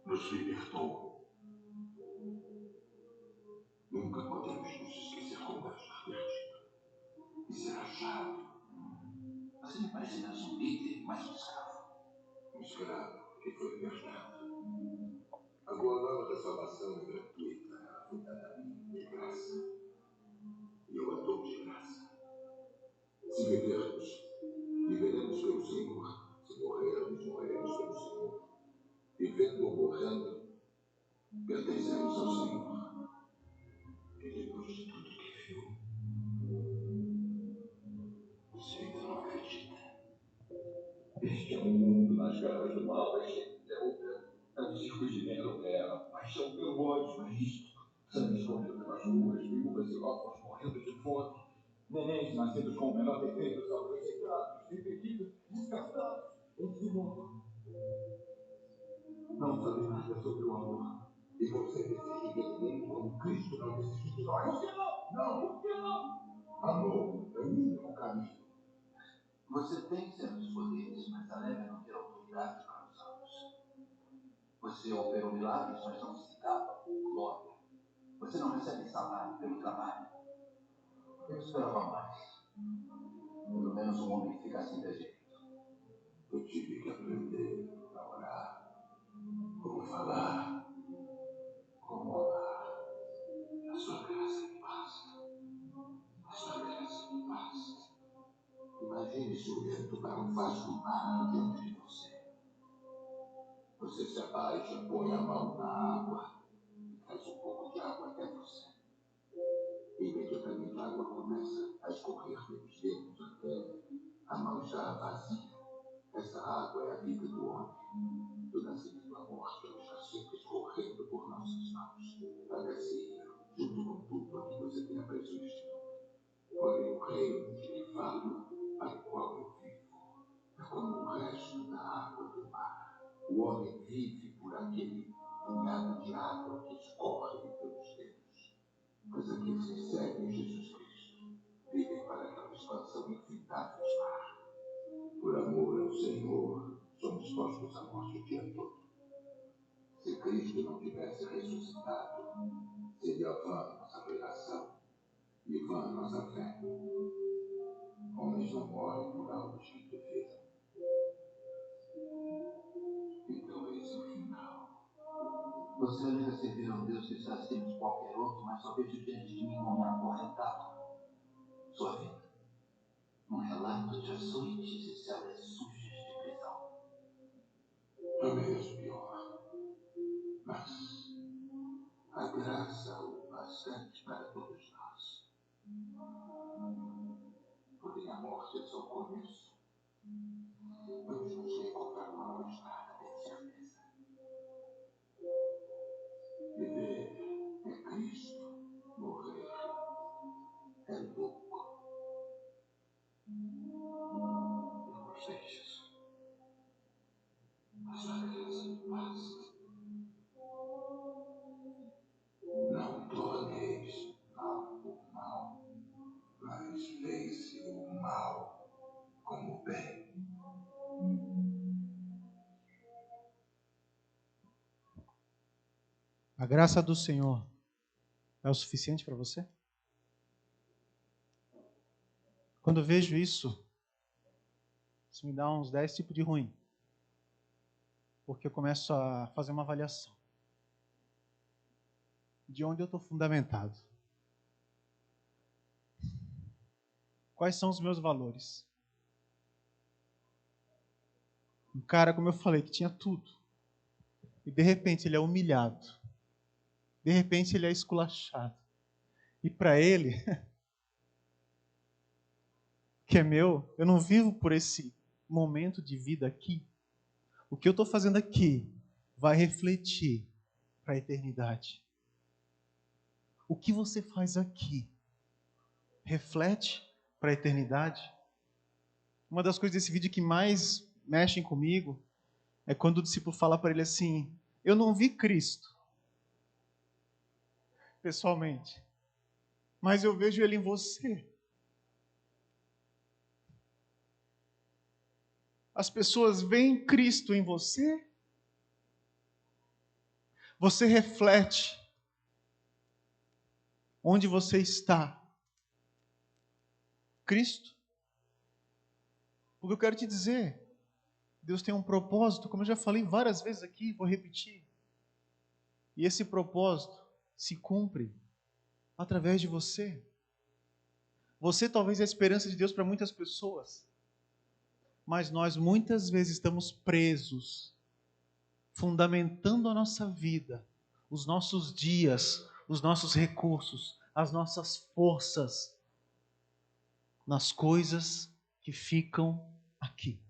nos libertou. Nunca podemos nos esquecer como é estar perdido e ser achado. Você me parece menos um líder e mais um escravo. Um escravo que foi libertado. A boa nova da salvação é gratuita. Ela foi dada a mim de graça. E eu a dou de graça. Se vivermos, viveremos pelo Senhor. Se morrermos, morreremos pelo Senhor. Vivendo ou morrendo, pertencemos ao Senhor. E depois de tudo que viu, você ainda não acredita. Este é um mundo nas garras do mal, é um circo de negro, é a paixão pelo ódio, mas isto. Sangue escorrendo pelas ruas, viúvas e órfãos morrendo de fome, nenéns nascidos com o menor defeito, são reciclados, repetidos, descartados, de novo. Não sabe nada sobre o amor. E você decide desse mundo como Cristo não desistiu de nós. Por que não? Não, por que não? Amor é o único caminho. Você tem certos poderes, mas alega não ter autoridade para usá-los. Você opera milagres, mas não se dá glória. Você não recebe salário pelo trabalho. Eu esperava mais. Pelo menos um homem que ficasse inteligente. Eu tive que aprender a orar, como falar, como amar. A sua graça me basta. A sua graça me basta. Imagine se o vento para um vaso do mar diante de você. Você se abaixa, põe a mão na água e traz um pouco de água até você. Imediatamente a água começa a escorrer pelos dedos até a mão já vazia. Essa água é a vida do homem. Do nascimento à morte, ela está sempre escorrendo por nossas mãos. Traga-se junto com tudo a que você tem apreço neste mundo. Porém, o reino de que falo, para o qual eu vivo, é como o resto da água do mar. O homem vive por aquele punhado de água que escorre pelos dedos. Mas aqueles que seguem Jesus Cristo vivem para aquela expansão infindável do mar. Por amor ao Senhor, somos postos à morte o dia todo. Se Cristo não tivesse ressuscitado, seria vã a nossa pregação e vã a nossa fé. Homens não morrem por algo que defendam. Então esse é o final. Você alega servir a um Deus que está acima de qualquer outro, mas só vejo diante de mim um homem acorrentado. Sua vida. Um relato de açoites e celas sujas de prisão. É menos pior. Mas a graça o bastante para todos nós. Porém, a morte é só o começo. Vamos nos reencontrar uma nova estrada, tenho certeza. Viver é Cristo, morrer é louco. Eu gostei disso. A sua graça me basta. Não torneis mal por mal, mas vence o mal como o bem. A graça do Senhor é o suficiente para você? Quando eu vejo isso me dá uns 10 tipos de ruim. Porque eu começo a fazer uma avaliação. De onde eu estou fundamentado? Quais são os meus valores? Um cara, como eu falei, que tinha tudo. E de repente ele é humilhado. De repente ele é esculachado. E para ele, que é meu, eu não vivo por esse momento de vida aqui. O que eu estou fazendo aqui vai refletir para a eternidade. O que você faz aqui reflete para a eternidade? Uma das coisas desse vídeo que mais mexem comigo é quando o discípulo fala para ele assim: eu não vi Cristo pessoalmente, mas eu vejo Ele em você. As pessoas veem Cristo em você? Você reflete onde você está Cristo? Porque eu quero te dizer, Deus tem um propósito, como eu já falei várias vezes aqui, vou repetir. E esse propósito se cumpre através de você. Você talvez é a esperança de Deus para muitas pessoas, mas nós muitas vezes estamos presos, fundamentando a nossa vida, os nossos dias, os nossos recursos, as nossas forças nas coisas que ficam aqui.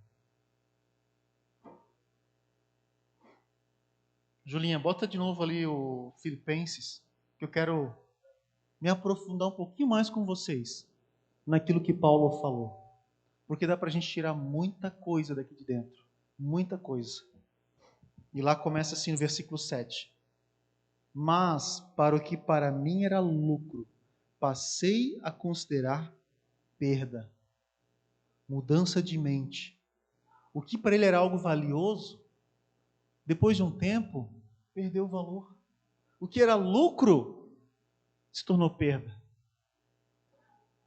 Julinha, bota de novo ali o Filipenses, que eu quero me aprofundar um pouquinho mais com vocês naquilo que Paulo falou. Porque dá para a gente tirar muita coisa daqui de dentro. Muita coisa. E lá começa assim no versículo 7. Mas para o que para mim era lucro, passei a considerar perda. Mudança de mente. O que para ele era algo valioso, depois de um tempo, perdeu o valor. O que era lucro se tornou perda.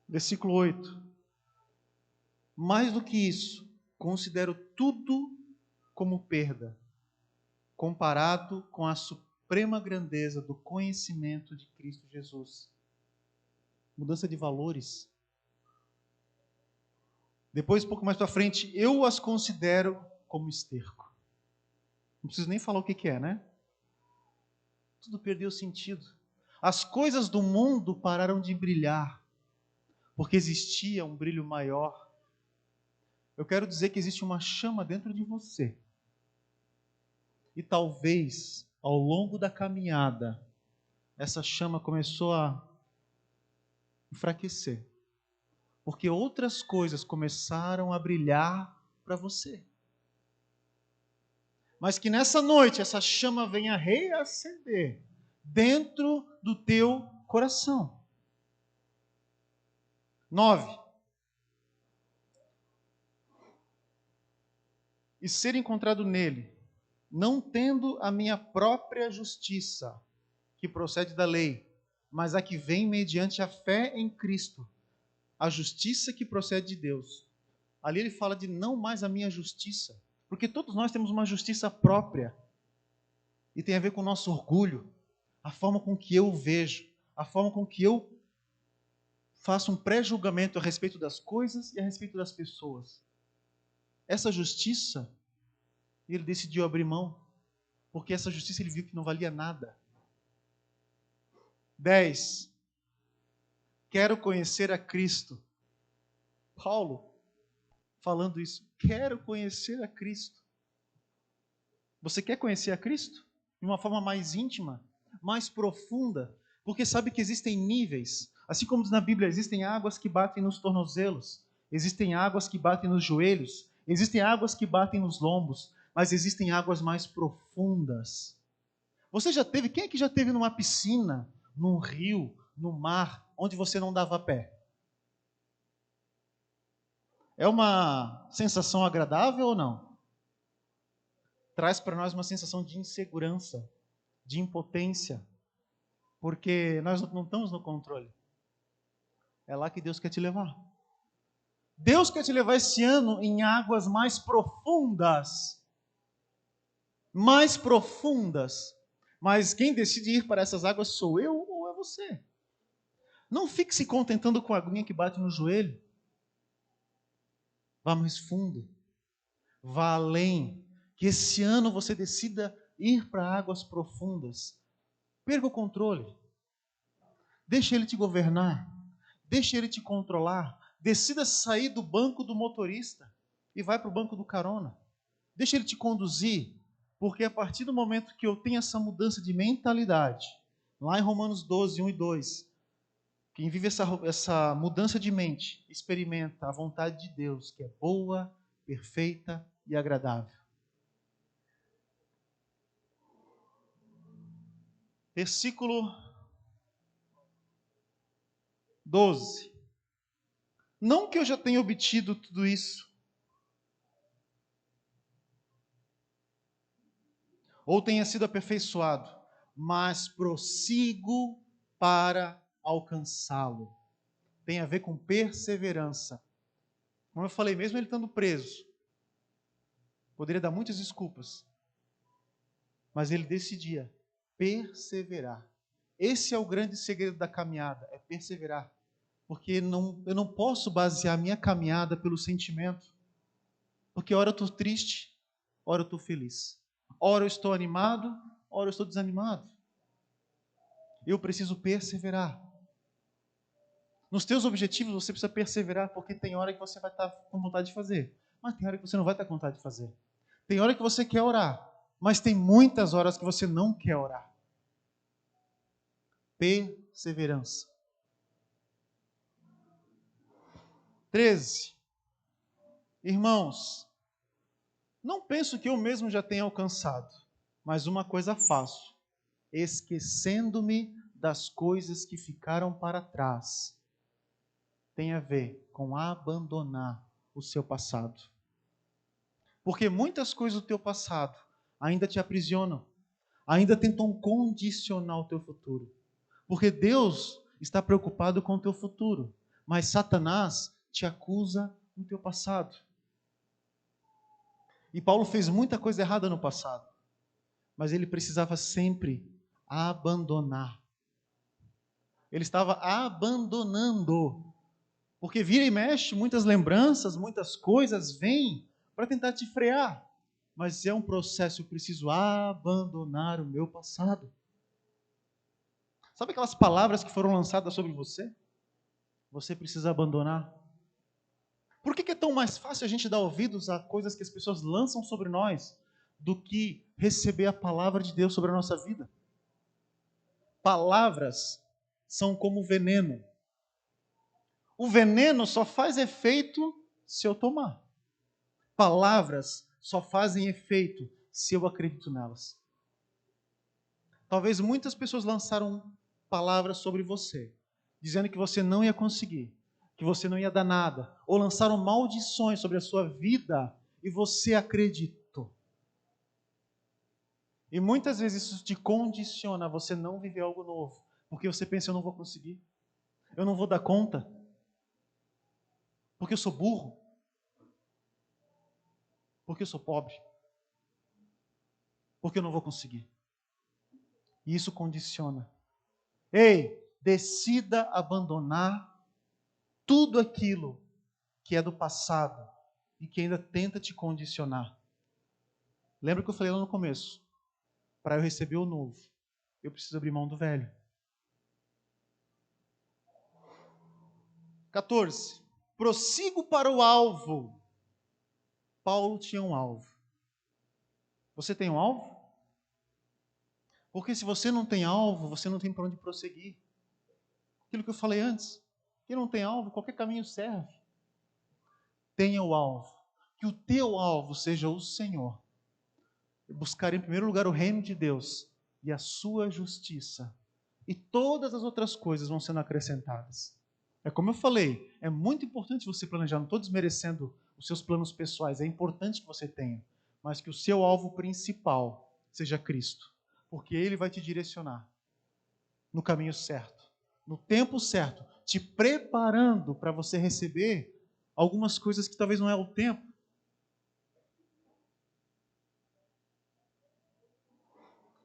Versículo 8. Mais do que isso, considero tudo como perda, comparado com a suprema grandeza do conhecimento de Cristo Jesus. Mudança de valores. Depois, um pouco mais para frente, eu as considero como esterco. Não preciso nem falar o que é, né? Tudo perdeu sentido. As coisas do mundo pararam de brilhar, porque existia um brilho maior. Eu quero dizer que existe uma chama dentro de você. E talvez, ao longo da caminhada, essa chama começou a enfraquecer. Porque outras coisas começaram a brilhar para você. Mas que nessa noite essa chama venha reacender dentro do teu coração. 9. E ser encontrado nele, não tendo a minha própria justiça, que procede da lei, mas a que vem mediante a fé em Cristo, a justiça que procede de Deus. Ali ele fala de não mais a minha justiça, porque todos nós temos uma justiça própria, e tem a ver com o nosso orgulho, a forma com que eu vejo, a forma com que eu faço um pré-julgamento a respeito das coisas e a respeito das pessoas. Essa justiça, ele decidiu abrir mão, porque essa justiça ele viu que não valia nada. 10. Quero conhecer a Cristo. Paulo falando isso. Quero conhecer a Cristo. Você quer conhecer a Cristo? De uma forma mais íntima, mais profunda, porque sabe que existem níveis. Assim como na Bíblia existem águas que batem nos tornozelos, existem águas que batem nos joelhos, existem águas que batem nos lombos, mas existem águas mais profundas. Você já teve, quem é que já teve numa piscina, num rio, no mar, onde você não dava pé? É uma sensação agradável ou não? Traz para nós uma sensação de insegurança, de impotência, porque nós não estamos no controle. É lá que Deus quer te levar. Deus quer te levar esse ano em águas mais profundas. Mais profundas. Mas quem decide ir para essas águas sou eu ou é você? Não fique se contentando com a aguinha que bate no joelho. Vá mais fundo. Vá além. Que esse ano você decida ir para águas profundas. Perca o controle. Deixe ele te governar. Deixe ele te controlar. Decida sair do banco do motorista e vai para o banco do carona. Deixe ele te conduzir, porque a partir do momento que eu tenho essa mudança de mentalidade, lá em Romanos 12, 1 e 2, quem vive essa mudança de mente experimenta a vontade de Deus, que é boa, perfeita e agradável. Versículo 12. Não que eu já tenha obtido tudo isso, ou tenha sido aperfeiçoado, mas prossigo para alcançá-lo. Tem a ver com perseverança. Como eu falei, mesmo ele estando preso, Poderia dar muitas desculpas. Mas ele decidia perseverar. Esse é o grande segredo da caminhada, é perseverar. Porque eu não posso basear a minha caminhada pelo sentimento. Porque ora eu estou triste, ora eu estou feliz. Ora eu estou animado, ora eu estou desanimado. Eu preciso perseverar. Nos teus objetivos você precisa perseverar, porque tem hora que você vai estar com vontade de fazer, mas tem hora que você não vai estar com vontade de fazer. Tem hora que você quer orar, mas tem muitas horas que você não quer orar. Perseverança. 13. Irmãos, não penso que eu mesmo já tenha alcançado, mas uma coisa faço, esquecendo-me das coisas que ficaram para trás. Tem a ver com abandonar o seu passado. Porque muitas coisas do teu passado ainda te aprisionam, ainda tentam condicionar o teu futuro. Porque Deus está preocupado com o teu futuro, mas Satanás te acusa no teu passado. E Paulo fez muita coisa errada no passado, mas ele precisava sempre abandonar. Ele estava abandonando, porque vira e mexe, muitas lembranças, muitas coisas vêm para tentar te frear, mas é um processo, eu preciso abandonar o meu passado. Sabe aquelas palavras que foram lançadas sobre você? Você precisa abandonar. Por que é tão mais fácil a gente dar ouvidos a coisas que as pessoas lançam sobre nós do que receber a palavra de Deus sobre a nossa vida? Palavras são como veneno. O veneno só faz efeito se eu tomar. Palavras só fazem efeito se eu acredito nelas. Talvez muitas pessoas lançaram palavras sobre você, dizendo que você não ia conseguir, que você não ia dar nada, ou lançaram maldições sobre a sua vida e você acreditou. E muitas vezes isso te condiciona a você não viver algo novo, porque você pensa, eu não vou conseguir, eu não vou dar conta, porque eu sou burro, porque eu sou pobre, porque eu não vou conseguir. E isso condiciona. Ei, decida abandonar tudo aquilo que é do passado e que ainda tenta te condicionar. Lembra que eu falei lá no começo? Para eu receber o novo, eu preciso abrir mão do velho. 14. Prossigo para o alvo. Paulo tinha um alvo. Você tem um alvo? Porque se você não tem alvo, você não tem para onde prosseguir. Aquilo que eu falei antes. Quem não tem alvo, qualquer caminho serve. Tenha o alvo. Que o teu alvo seja o Senhor. Buscar em primeiro lugar o reino de Deus e a sua justiça. E todas as outras coisas vão sendo acrescentadas. É como eu falei, é muito importante você planejar. Não estou desmerecendo os seus planos pessoais. É importante que você tenha. Mas que o seu alvo principal seja Cristo. Porque Ele vai te direcionar no caminho certo, no tempo certo, te preparando para você receber algumas coisas que talvez não é o tempo.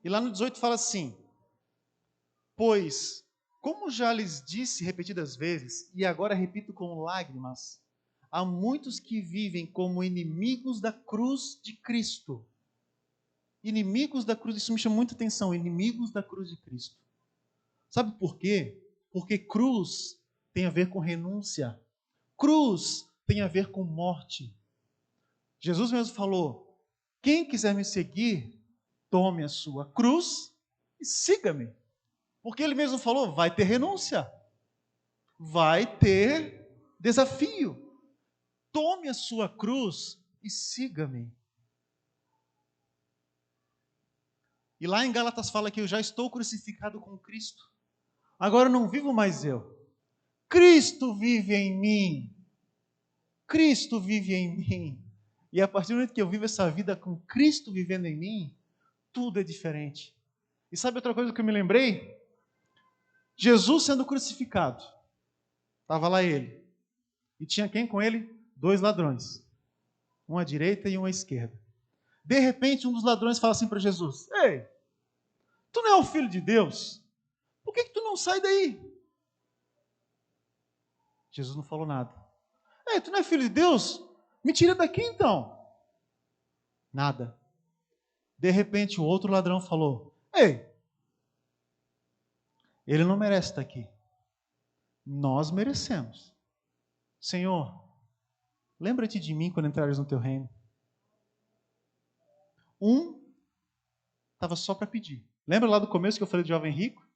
E lá no 18 fala assim: pois, como já lhes disse repetidas vezes, e agora repito com lágrimas, há muitos que vivem como inimigos da cruz de Cristo. Inimigos da cruz, isso me chama muita atenção, inimigos da cruz de Cristo. Sabe por quê? Porque cruz tem a ver com renúncia. Cruz tem a ver com morte. Jesus mesmo falou: quem quiser me seguir, tome a sua cruz e siga-me. Porque ele mesmo falou, vai ter renúncia. Vai ter desafio. Tome a sua cruz e siga-me. E lá em Gálatas fala que eu já estou crucificado com Cristo. Agora não vivo mais eu. Cristo vive em mim. Cristo vive em mim. E a partir do momento que eu vivo essa vida com Cristo vivendo em mim, tudo é diferente. E sabe outra coisa que eu me lembrei? Jesus sendo crucificado. Estava lá ele. E tinha quem com ele? 2 ladrões. Um à direita e um à esquerda. De repente, um dos ladrões fala assim para Jesus: Ei, tu não é o filho de Deus? Por que tu não sai daí? Jesus não falou nada. Ei, tu não é filho de Deus? Me tira daqui então. Nada. De repente, o outro ladrão falou: Ei, ele não merece estar aqui. Nós merecemos. Senhor, lembra-te de mim quando entrares no teu reino. Um estava só para pedir. Lembra lá do começo que eu falei do jovem rico?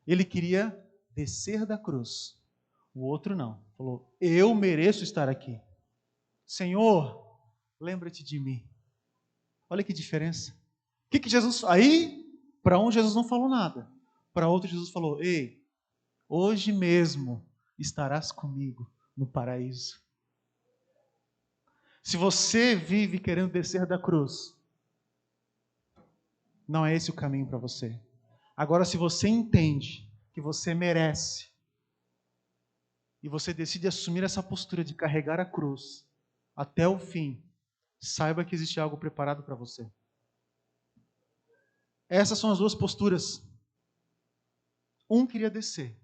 Ele queria descer da cruz. O outro não. Falou: eu mereço estar aqui. Senhor, lembra-te de mim. Olha que diferença. O que Jesus... Aí, para um, Jesus não falou nada. Para outro, Jesus falou: ei, hoje mesmo estarás comigo no paraíso. Se você vive querendo descer da cruz, não é esse o caminho para você. Agora, se você entende que você merece, e você decide assumir essa postura de carregar a cruz até o fim, saiba que existe algo preparado para você. Essas são as duas posturas. Um queria descer.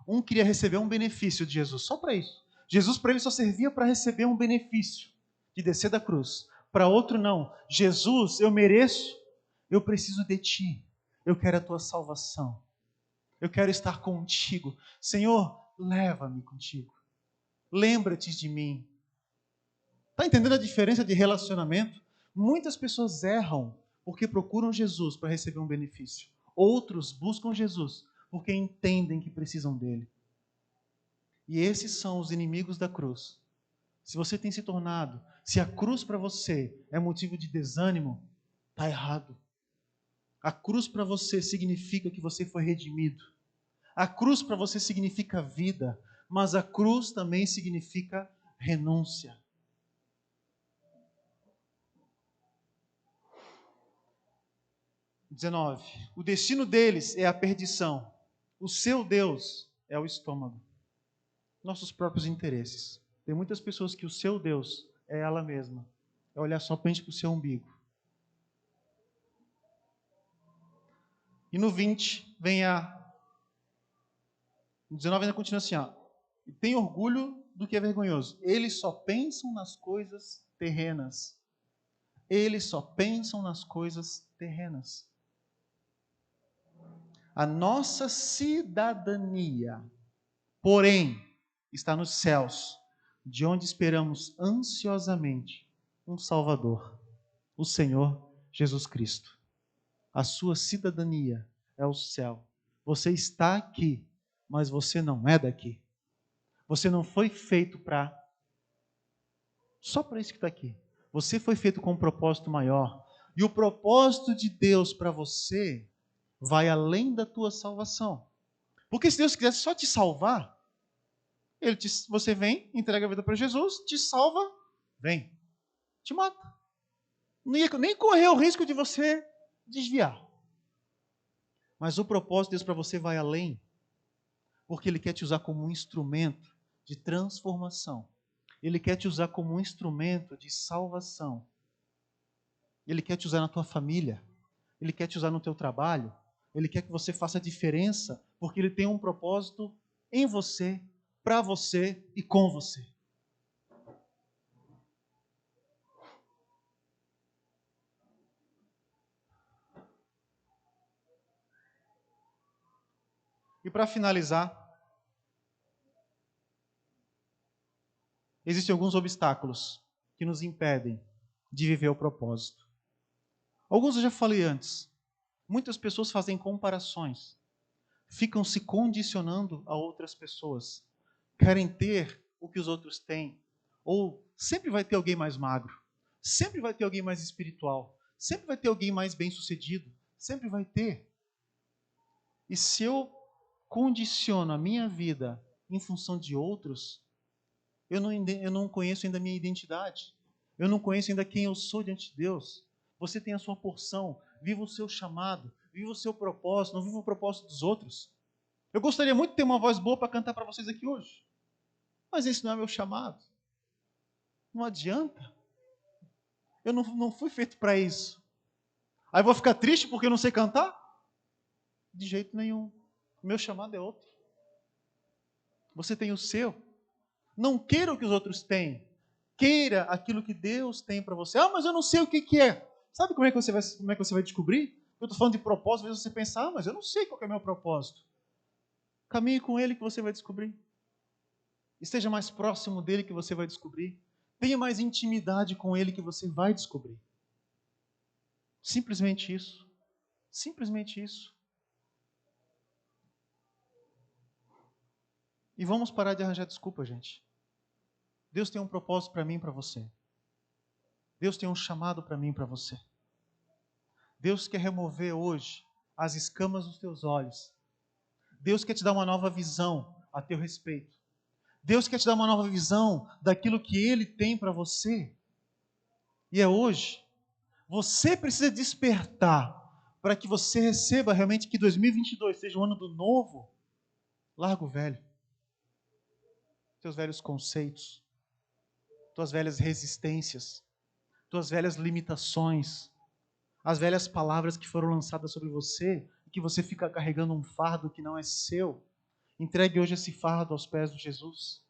Um queria receber um benefício de Jesus, só para isso. Jesus, para ele, só servia para receber um benefício de descer da cruz. Para outro, não. Jesus, eu mereço, eu preciso de ti. Eu quero a tua salvação. Eu quero estar contigo. Senhor, leva-me contigo. Lembra-te de mim. Está entendendo a diferença de relacionamento? Muitas pessoas erram porque procuram Jesus para receber um benefício. Outros buscam Jesus porque entendem que precisam dele. E esses são os inimigos da cruz. Se você tem se tornado, se a cruz para você é motivo de desânimo, está errado. A cruz para você significa que você foi redimido. A cruz para você significa vida, mas a cruz também significa renúncia. O destino deles é a perdição. O seu Deus é o estômago. Nossos próprios interesses. Tem muitas pessoas que o seu Deus é ela mesma. É olhar somente para o seu umbigo. E no 20 vem no 19 ainda continua assim, ó. E tem orgulho do que é vergonhoso. Eles só pensam nas coisas terrenas. Eles só pensam nas coisas terrenas. A nossa cidadania, porém, está nos céus, de onde esperamos ansiosamente um Salvador, o Senhor Jesus Cristo. A sua cidadania é o céu. Você está aqui, mas você não é daqui. Você não foi feito só para isso que está aqui. Você foi feito com um propósito maior. E o propósito de Deus para você vai além da tua salvação. Porque se Deus quisesse só te salvar, você vem, entrega a vida para Jesus, te salva, vem, te mata. Não ia nem correr o risco de você desviar. Mas o propósito de Deus para você vai além, porque Ele quer te usar como um instrumento de transformação. Ele quer te usar como um instrumento de salvação. Ele quer te usar na tua família. Ele quer te usar no teu trabalho. Ele quer que você faça a diferença, porque Ele tem um propósito em você, para você e com você. E para finalizar, existem alguns obstáculos que nos impedem de viver o propósito. Alguns eu já falei antes. Muitas pessoas fazem comparações, ficam se condicionando a outras pessoas, querem ter o que os outros têm, ou sempre vai ter alguém mais magro, sempre vai ter alguém mais espiritual, sempre vai ter alguém mais bem-sucedido, sempre vai ter. E se eu condiciono a minha vida em função de outros, eu não conheço ainda a minha identidade. Eu não conheço ainda quem eu sou diante de Deus. Você tem a sua porção. Viva o seu chamado. Viva o seu propósito. Não viva o propósito dos outros. Eu gostaria muito de ter uma voz boa para cantar para vocês aqui hoje. Mas esse não é meu chamado. Não adianta. Eu não fui feito para isso. Aí vou ficar triste porque eu não sei cantar? De jeito nenhum. O meu chamado é outro. Você tem o seu. Não queira o que os outros têm. Queira aquilo que Deus tem para você. Ah, mas eu não sei o que é. Sabe como é que você vai descobrir? Eu estou falando de propósito, às vezes você pensa, ah, mas eu não sei qual é o meu propósito. Caminhe com Ele que você vai descobrir. Esteja mais próximo dele que você vai descobrir. Tenha mais intimidade com Ele que você vai descobrir. Simplesmente isso. Simplesmente isso. E vamos parar de arranjar desculpa, gente. Deus tem um propósito para mim e para você. Deus tem um chamado para mim e para você. Deus quer remover hoje as escamas dos teus olhos. Deus quer te dar uma nova visão a teu respeito. Deus quer te dar uma nova visão daquilo que Ele tem para você. E é hoje. Você precisa despertar para que você receba realmente que 2022 seja um ano do novo. Larga o velho. Teus velhos conceitos. Tuas velhas resistências. Tuas velhas limitações. As velhas palavras que foram lançadas sobre você e que você fica carregando um fardo que não é seu. Entregue hoje esse fardo aos pés de Jesus.